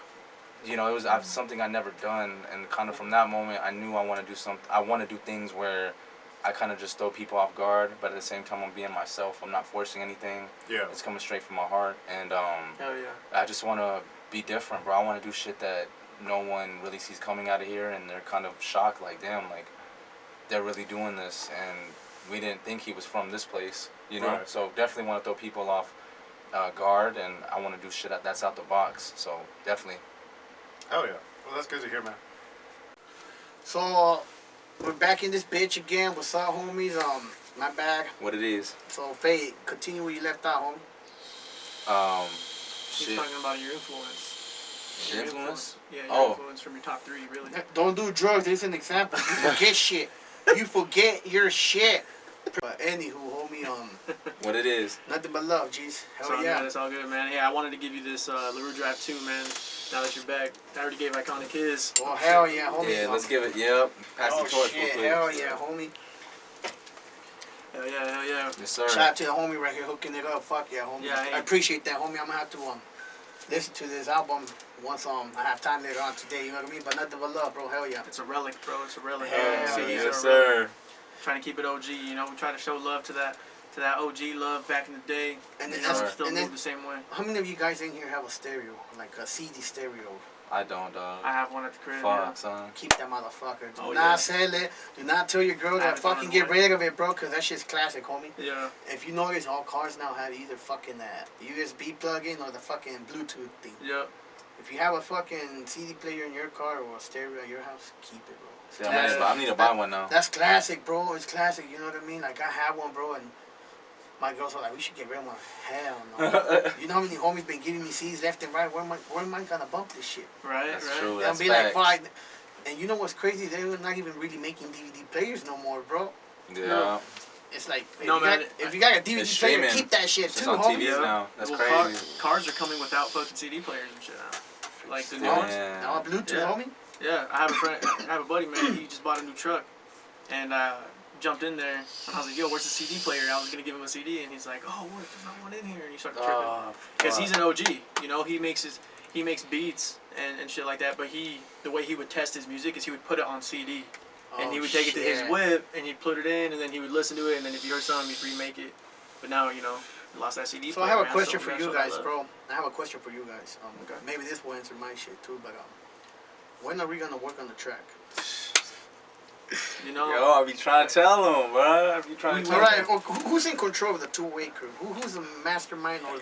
You know, it was something I never done, and kind of from that moment, I knew I want to do something. I want to do things where I kind of just throw people off guard, but at the same time, I'm being myself. I'm not forcing anything. Yeah. It's coming straight from my heart, and Hell yeah. I just want to be different, bro. I want to do shit that no one really sees coming out of here, and they're kind of shocked, like, damn, like, they're really doing this, and we didn't think he was from this place, you know? Right. So definitely want to throw people off guard, and I want to do shit that's out the box, so definitely. Hell yeah. Well, that's good to hear, man. So, We're back in this bitch again. What's up, homies? My bad. What it is? So, Faye, continue where you left out, homie. He's Shit. talking about your influence. Influence? Yeah, your Oh. influence from your top 3, really. Don't do drugs. This is an example. You forget shit. You forget your shit. But anywho, homie, What it is? nothing but love, jeez. It's Hell all yeah. good, it's all good, man. Yeah, I wanted to give you this LaRue Drive 2, man. Now that you're back. I already gave I-Konick his. Oh, hell yeah, homie. Yeah, let's give it. Yep. Pass Oh, the torch real shit. quick. Hell yeah, homie. Hell yeah, hell yeah. Yes, sir. Shout out to the homie right here hooking it up. Fuck yeah, homie. Yeah, hey. I appreciate that, homie. I'm gonna have to listen to this album once I have time later on today. You know what I mean? But nothing but love, bro. Hell yeah. It's a relic, bro. It's a relic. Hell CDs are yes, a relic. sir. Trying to keep it OG, you know. We try to show love to that OG love back in the day. And then You know, that's- still and move then- the same way. How many of you guys in here have a stereo, like a CD stereo? I don't, dog. I have one at the crib. Fuck, son. Keep that motherfucker. Do Oh, not yeah. sell it. Do not tell your girl I to haven't thrown fucking it get away. rid of it, bro, because that shit's classic, homie. Yeah. If you notice, all cars now have either fucking that USB plug-in or the fucking Bluetooth thing. Yep. If you have a fucking CD player in your car or a stereo at your house, keep it, bro. It's Yeah, classic. I need to buy one now. That's classic, bro. It's classic. You know what I mean? Like, I have one, bro, and my girls are like, we should get rid of one. Hell no. You know how many homies been giving me CDs left and right? Where am I gonna bump this shit? Right, That's right. true. They'll That's be like, facts. fine. And you know what's crazy? They're not even really making DVD players no more, bro. Yeah. It's like, if, No, you, man, got, if you got a DVD It's player, streaming. keep that shit It's too, on homie. TVs now. That's Well, crazy. Cars are coming without fucking CD players and shit now. Like the new Yeah. ones. Now Bluetooth, Yeah. homie. Yeah, I have a friend, I have a buddy, man. He just bought a new truck, and jumped in there. And I was like, "Yo, where's the CD player?" I was gonna give him a CD, and he's like, "Oh, what? There's not one in here." And he started tripping because he's an OG. You know, he makes beats and shit like that. But the way he would test his music is he would put it on CD, and he would take it to his whip, and he'd put it in, and then he would listen to it, and then if he heard something, he'd remake it. But now, you know, he lost that CD So player. I have a man, question we for gotta you show that guys, love. bro. I have a question for you guys. Okay. Maybe this will answer my shit too, but when are we gonna work on the track? You know, Yo, I be trying to tell him, bro. I be trying to All tell right, him. well, who's in control of the two-way crew? Who's the mastermind or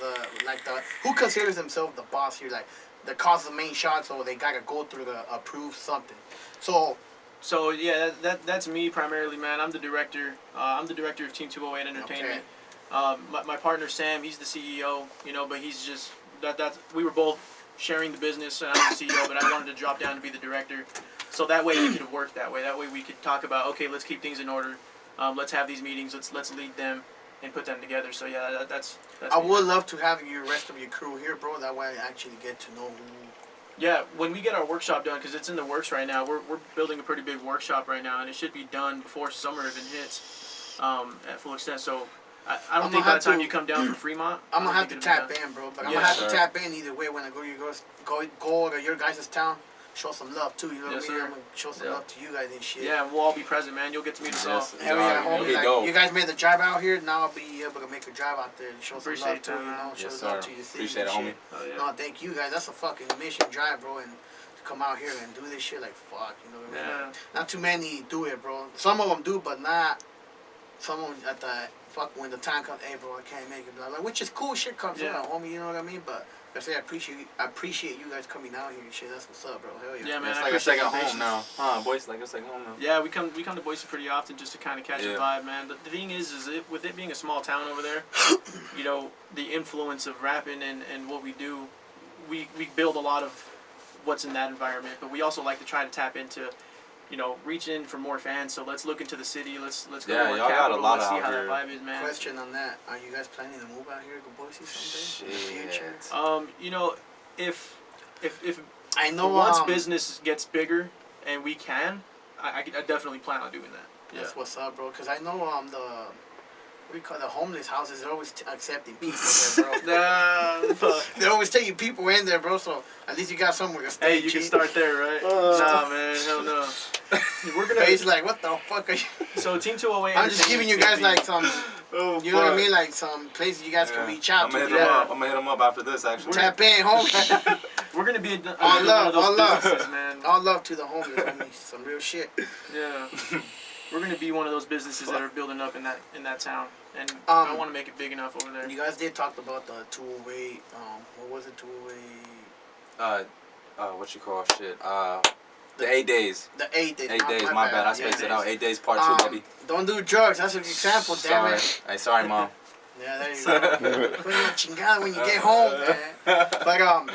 who considers himself the boss here? Like, that calls the main shots, or they gotta go through to approve something. So yeah, that's me primarily, man. I'm the director. I'm the director of Team208 Entertainment. My partner Sam, he's the CEO. You know, but he's just that. We were both sharing the business, and I'm the CEO. But I wanted to drop down to be the director, so that way we could work that way. That way we could talk about, okay, let's keep things in order. Let's have these meetings. Let's lead them and put them together. So yeah, that's I me. would love to have your rest of your crew here, bro. That way I actually get to know who. Yeah, when we get our workshop done, because it's in the works right now, we're building a pretty big workshop right now, and it should be done before summer even hits at full extent. So I don't think by the time you come down from Fremont, I'm gonna I have don't to think it'll be tap done. in, bro. But I'm Yeah, gonna have sir. to tap in either way when I go to your guys' town. Show some love too. You know Yes, what I mean? sir. I'm gonna show some Yeah. love to you guys and shit. Yeah, we'll all be present, man. You'll get to meet us all. Yes. Hell yeah, Nah, homie. it'll be Like, dope. you guys made the drive out here. Now I'll be able to make a drive out there and show some Appreciate love too. that, You man. know, show Yes, love sir. to your city Appreciate and it, homie. shit. Oh, yeah. No, thank you guys. That's a fucking mission drive, bro, and to come out here and do this shit, like fuck, you know what I mean? Yeah. Like, not too many do it, bro. Some of them do, but not. Some of them at the fuck when the time comes, hey, bro, I can't make it, blah, blah, which is cool. Shit comes Yeah. around, homie. You know what I mean? But I say I appreciate you guys coming out here and shit. That's what's up, bro. Hell yeah. Yeah, man. It's I like a appreciate second your home patience. now. Huh, boys? Like a second home now. Yeah, we come to Boise pretty often just to kind of catch Yeah. the vibe, man. The thing is with it being a small town over there, you know, the influence of rapping and what we do, we build a lot of what's in that environment. But we also like to try to tap into, you know, reach in for more fans. So let's look into the city. Let's go Yeah, to our y'all got a capital. lot Let's see out how here. that vibe is, man. Question on that: are you guys planning to move out here to Boise someday in the future? Shit. You know, if I know once business gets bigger and we can, I definitely plan on doing that. Yeah. That's what's up, bro. Cause I know the what do you call the homeless houses? They're always accepting people there, bro. Nah, They're always taking people in there, bro. So at least you got somewhere to stay. hey, you can cheap. start there, right? Nah, man, hell no. We're gonna. It's like, what the fuck are you? So Team 208. I'm just giving you guys like some, Oh, you know what I mean, like some places you guys can reach out I'm to. gonna hit Yeah. him up. I'm gonna hit him up after this, actually. Tap in, homie. We're gonna be All one love, of those all love. businesses, man. All love to the homies, homie. Some real shit. Yeah. We're gonna be one of those businesses that are building up in that town, and I want to make it big enough over there. You guys did talk about the 208. What was it? 208. What you call shit? The 8 days. The 8 days. 8 days. My bad. I spaced it out. 8 days, part 2, baby. Don't do drugs. That's an example. Damn Sorry. it. Hey, sorry, mom. Yeah, there you go. Put in a chingada when you get home, man. But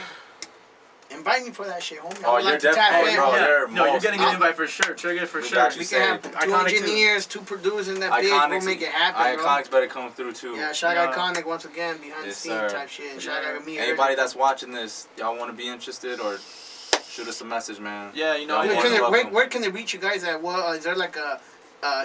invite me for that shit, homie. I would like to tap in. You're getting an invite for sure. Trigga for sure. We can have 2 engineers, 2 producers in that bitch. We'll make it happen, bro. I-Konick's better come through too. Yeah, shout out I-Konick once again, behind the scenes type shit. And shout out to me. Anybody that's watching this, y'all want to be interested or shoot us a message, man. Yeah, you know. Where can they reach you guys at? What is there like a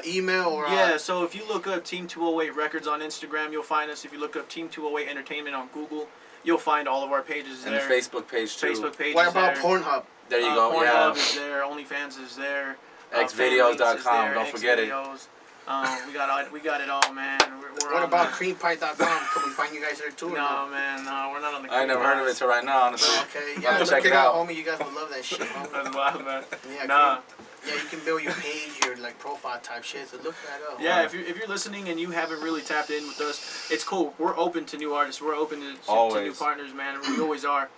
email or? Yeah, so if you look up Team208 Records on Instagram, you'll find us. If you look up Team208 Entertainment on Google, you'll find all of our pages there. And the Facebook page too. Facebook page. What about Pornhub? There you go. Pornhub is there. OnlyFans is there. Xvideos.com. Don't forget it. We got it all, man. We're what about creampie.com? Can we find you guys there too? No, man. No, we're not on the. I ain't never heard of it till right now, honestly. Okay, yeah, check it out, homie. You guys would love that shit, homie. That's wild, man. Yeah, nah. Yeah, you can build your page, your like profile type shit. So look that up. Yeah, if you're listening and you haven't really tapped in with us, it's cool. We're open to new artists. We're open to new partners, man. We always are.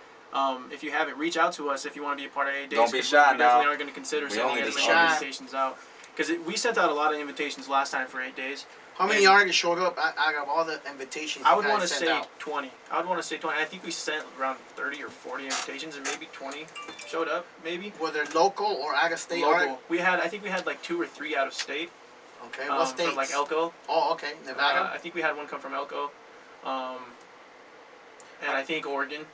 If you haven't, reach out to us if you want to be a part of 8 days. Don't be shy now. We definitely are going to consider sending as many invitations out. Because we sent out a lot of invitations last time for 8 days. How many artists showed up out of all the invitations? I would want to say 20. I would want to say 20. I think we sent around 30 or 40 invitations, and maybe 20 showed up. Maybe. Were they local or out of state? Local. I think we had like 2 or 3 out of state. Okay. What states? From like Elko. Oh, okay. Nevada. I think we had one come from Elko. And I think Oregon.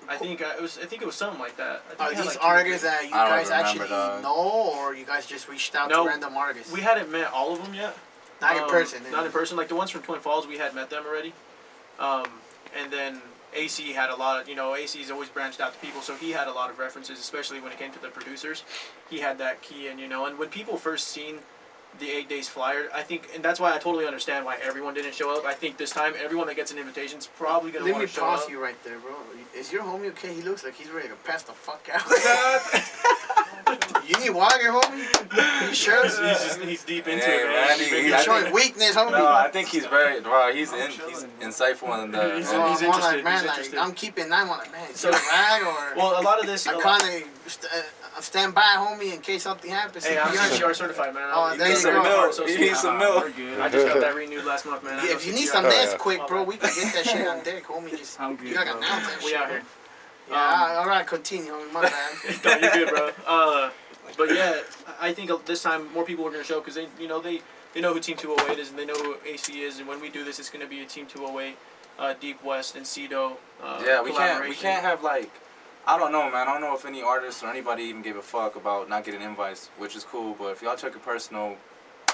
I think it was something like that. Are these artists that you guys actually know, or you guys just reached out to random artists? We hadn't met all of them yet. Not in person. Not in person. Like the ones from Twin Falls, we had met them already. And then AC had a lot of, AC's always branched out to people, so he had a lot of references, especially when it came to the producers. He had that key, and and when people first seen the 8 days flyer, I think, and that's why I totally understand why everyone didn't show up. I think this time, everyone that gets an invitation is probably going to want to show up. Let me pause you right there, bro. Is your homie okay? He looks like he's ready to pass the fuck out. You need water, homie? You sure? He's deep into it, man. He's showing weakness, homie. No, I think he's he's insightful in the... He's interested. Man, I'm keeping 9 on it, man. Is it a rag or... Well, a lot of this... stand by, homie, in case something happens. Hey, I'm CPR certified, man. Oh, there you go. You need some milk. I just got that renewed last month, man. Yeah, if you need some meds quick, bro, we can get that shit on deck, homie. Just, you gotta announce that shit. We out here. Yeah, alright, continue, homie. My bad. No, you're good, bro. But yeah, I think this time more people are gonna show because they know who Team 208 is and they know who AC is, and when we do this, it's gonna be a Team 208, Deep West and Cedo. Yeah, we can't have like. I don't know, man. I don't know if any artists or anybody even gave a fuck about not getting invites, which is cool. But if y'all took it personal,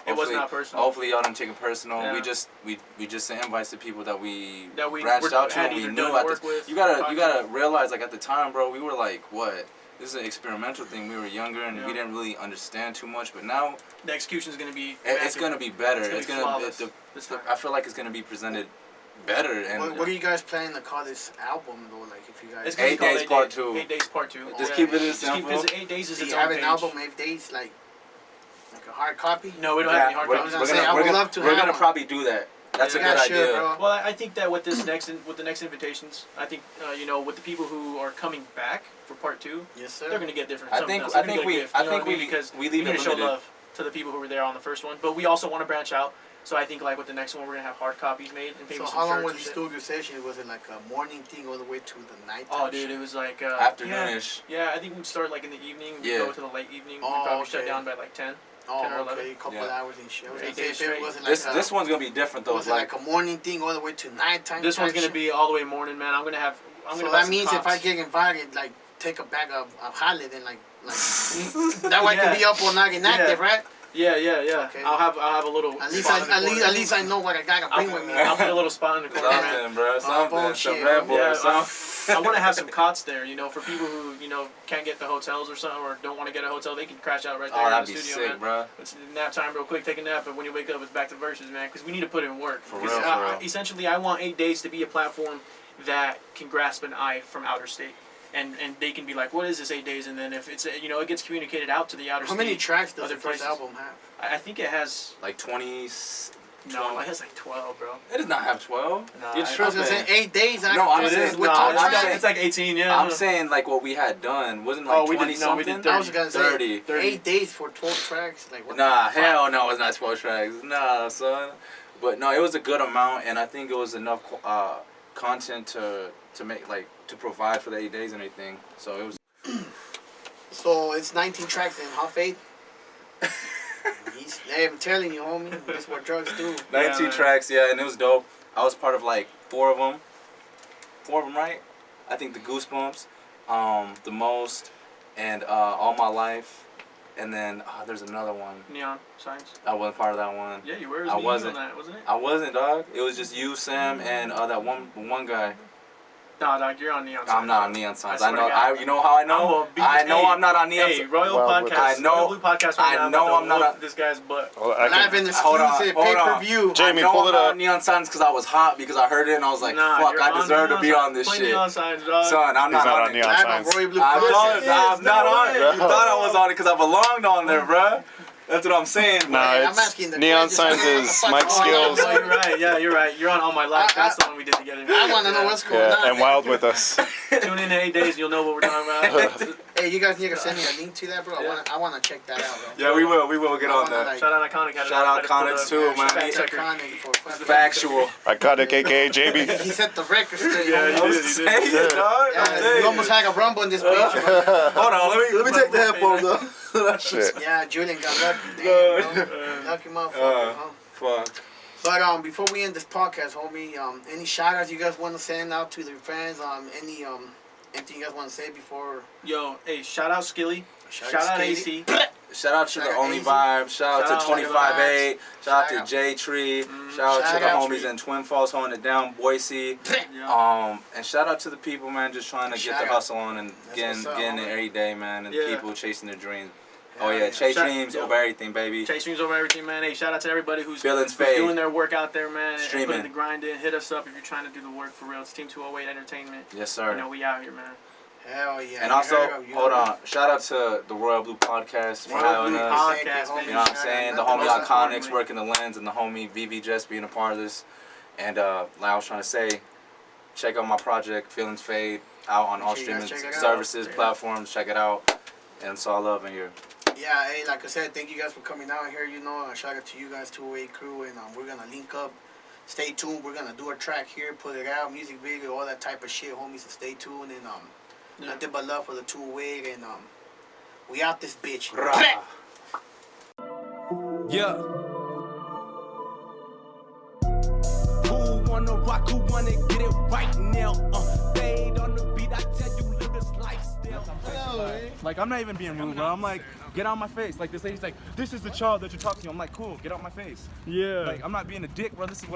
it was not personal. Hopefully y'all didn't take it personal. Yeah. We just sent invites to people that we branched out to and we knew at the. You gotta realize, like, at the time, bro, we were like, what? This is an experimental thing. We were younger and we didn't really understand too much. But now the execution is gonna be. It's gonna be better. It's gonna I feel like it's gonna be presented better. And what are you guys planning to call this album though? Like, if you guys... It's 8 days part 2. 8 days part 2. Just keep it as simple. 8 days is its own page. Do you have an album 8 days, like a hard copy? No, we don't have any hard copies. We're gonna probably do that. That's a good idea. Well, I think that with the next invitations, I think with the people who are coming back for part 2, yes, sir, they're gonna get different. I think we leave it show love to the people who were there on the first one, but we also want to branch out. So I think like with the next one, we're gonna have hard copies made and maybe. So how long was the studio session? Was it like a morning thing all the way to the night? Oh, dude, it was like afternoonish. Yeah, I think we'd start like in the evening. We'd go to the late evening. Oh, we'd probably shut down by like 10. 10 or 11. Okay, a couple hours and shit. 8 days straight. This one's gonna be different though. Was it like a morning thing all the way to nighttime? This one's gonna be all the way morning, man. So that means if I get invited, like take a bag of Harley, then like that way I can be up all night and active, right? Yeah. Okay. I'll have a little. At least I know what I gotta bring with me. I'll put a little spot in the corner, man. Bro. Some Red Bull. I want to have some cots there, for people who can't get the hotels or something, or don't want to get a hotel. They can crash out right there in the studio, sick, man. Bro. It's nap time, real quick. Take a nap, but when you wake up, it's back to verses, man. Because we need to put in work. For real. Essentially, I want 8 days to be a platform that can grasp an eye from outer state. And they can be like, what is this 8 days? And then if it's it gets communicated out to the outer state. How many tracks does the first album have? I think it has like 20, No, mine has like 12, bro. It does not have 12. Nah, You're I- I was gonna say tripping. 8 days. No, I'm saying- with no, all I'm tracks. saying- It's like 18, yeah. I'm saying like what we had done wasn't like Oh, we did- 20 no, we something. did I was gonna say 30. 8 days for 12 tracks. Like what? Nah, the fuck? hell no, it's not 12 tracks. Nah, son. But no, it was a good amount, and I think it was enough content to make like to provide for the 8 days and everything. So it was. So it's 19 tracks in Half Faith. Hey, I'm telling you, homie, that's what drugs do. 19 man. tracks, yeah, and it was dope. I was part of like 4 of them. 4 of them, right? I think the Goosebumps, the Most, and All My Life, and then there's another one. Neon signs. I wasn't part of that one. Yeah, you were. It was I me wasn't. on that, wasn't it? I wasn't, dog. It was just you, Sam, and that one guy. Nah, dog, you're on Neon signs. I'm not on Neon Signs. I I swear know. to God. You know how I know? I know I'm not on Neon Hey, Signs. Royal Wild with Podcast. us. I know- Royal Blue Podcast right I now know about to I'm not whoop on- this guy's butt. Well, I Live can, and Hold on, exclusive hold on. pay-per-view. Jamie, I know pull I'm it not up. on Neon Signs because I was hot because I heard it and I was like, Nah, fuck, you're I on deserve to Neon be Signs. on this Play shit. Neon signs, dog. Son, I'm He's not not on on it. Neon Live on Signs. Roy Blue I'm Podcast. not on it. way. You thought I was on it because I belonged on there, bruh. That's what I'm saying. Nah, Hey, I'm it's asking the Neon question. Signs is Fuck Mike all Skills Oh, you're right. Yeah, you're right. You're on All My Life. That's the one we did together. I want to know what's going on. yeah, and Wild with us. Tune in 8 days, you'll know what we're talking about. Hey, you guys need to send me a link to that, bro. I wanna check that out, bro. Yeah, we will get on that. Shout out I-Konick. Shout out I-Konick too, man. Fact checker. Factual. I-Konick, aka JB. He set the record straight. Yeah, homie. he did. Saying it, dog. I'm Yeah, saying you almost it. had a rumble in this bitch. bro. Hold on, let me take the headphones off. Shit. Yeah, Julian got lucky. Damn, bro. Lucky motherfucker, huh? Fuck. But before we end this podcast, homie, any shout outs you guys want to send out to your fans? Anything you guys want to say before? Yo, hey, shout out Skilly. Shout Shout out Skilly. AC. Shout out to Shout the out Only Easy. Vibe. Shout Shout out out to to 25-8. Shout Shout out out. to J Tree. Shout out to Shout the out homies Tree. in Twin Falls holding it down, Boise. Yeah. And shout out to the people, man, just trying to Shout get the out. hustle on and That's getting what's up, it homie. every day, man. And Yeah. people chasing their dreams. Hell Oh yeah, yeah. chase Shout- dreams yo. over everything, baby. Chase streams over everything, man. Hey, shout out to everybody who's Feelings who's fade. doing their work out there, man. And Streaming. putting the grind in. Hit us up if you're trying to do the work for real. It's Team208 Entertainment. Yes, You sir. know, we out here, man. Hell yeah. And you also, heard of you. hold on. Shout out to the Royal Blue Podcast for Royal having Blue us. Podcast, Podcast, baby. You know what I'm saying? The Nothing homie else. I-Konick's working the lens and the homie VV Just being a part of this. And like I was trying to say, check out my project, Feelings Fade, out on all Make sure you streaming guys check it out. services, Check it out. platforms. Check it out. And it's all love in here. Yeah, hey, like I said, thank you guys for coming out here. You know, shout out to you guys, 208 crew, and we're gonna link up. Stay tuned. We're gonna do a track here, put it out, music video, all that type of shit, homies. So stay tuned and Yeah. nothing but love for the 208 and we out this bitch. Rah. Yeah. Who wanna rock? Who wanna get it right now? Fade on the beat. I tell you, live this lifestyle. Like, I'm not even being rude, bro. I'm like, get out my face. Like, this lady's like, this is the child that you're talking to. I'm like, cool, get out my face. Yeah. Like, I'm not being a dick, bro. This is what I'm